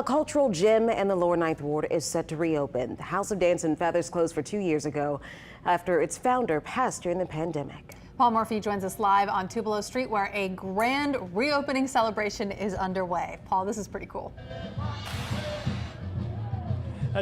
A cultural gym in the Lower Ninth Ward is set to reopen. The House of Dance and Feathers closed for 2 years ago after its founder passed during the pandemic. Paul Murphy joins us live on Tupelo Street, where a grand reopening celebration is underway. Paul, this is pretty cool.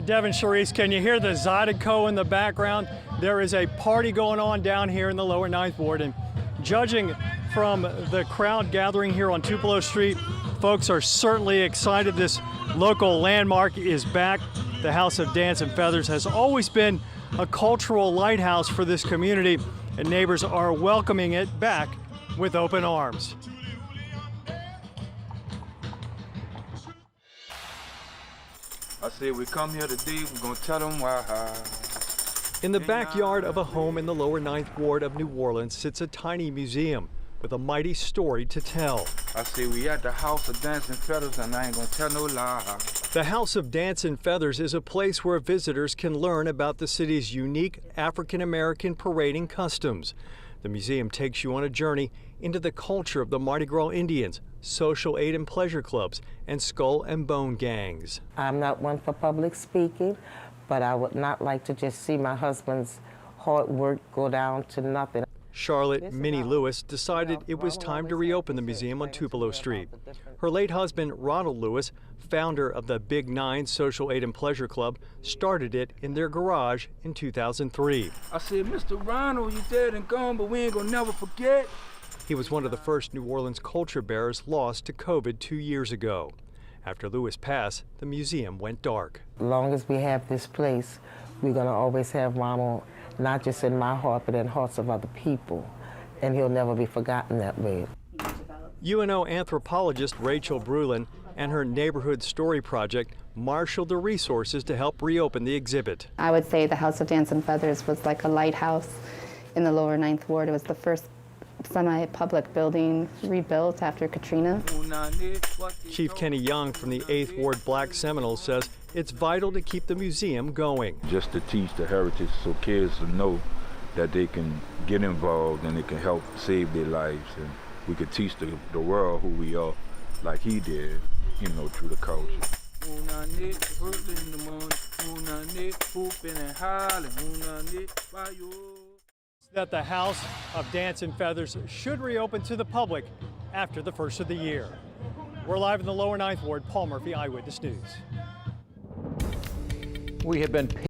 Devin, Charisse, can you hear the Zydeco in the background? There is a party going on down here in the Lower Ninth Ward, and judging from the crowd gathering here on Tupelo Street, folks are certainly excited. This local landmark is back. The House of Dance and Feathers has always been a cultural lighthouse for this community, and neighbors are welcoming it back with open arms. I said we come here today, we're gonna tell them why. In the backyard of a home in the Lower Ninth Ward of New Orleans sits a tiny museum with a mighty story to tell. I said we at the House of Dance and Feathers, and I ain't gonna tell no lie. The House of Dance and Feathers is a place where visitors can learn about the city's unique African-American parading customs. The museum takes you on a journey into the culture of the Mardi Gras Indians, social aid and pleasure clubs, and skull and bone gangs. I'm not one for public speaking, but I would not like to just see my husband's hard work go down to nothing. Charlotte Minnie Lewis decided it was time to reopen the museum on Tupelo Street. Her late husband, Ronald Lewis, founder of the Big Nine Social Aid and Pleasure Club, started it in their garage in 2003. I said, Mr. Ronald, you dead and gone, but we ain't gonna never forget. He was one of the first New Orleans culture bearers lost to COVID 2 years ago. After Lewis passed, the museum went dark. As long as we have this place, we're gonna always have Ronald, not just in my heart, but in hearts of other people. And he'll never be forgotten that way. UNO anthropologist Rachel Brulin and her Neighborhood Story Project marshaled the resources to help reopen the exhibit. I would say the House of Dance and Feathers was like a lighthouse in the Lower Ninth Ward. It was the first semi-public building rebuilt after Katrina. Chief Kenny Young from the 8th Ward Black Seminoles says it's vital to keep the museum going. Just to teach the heritage so kids will know that they can get involved and it can help save their lives. And we could teach the world who we are like he did, you know, through the culture. That the House of Dance and Feathers should reopen to the public after the first of the year. We're live in the Lower Ninth Ward. Paul Murphy, Eyewitness News. We have been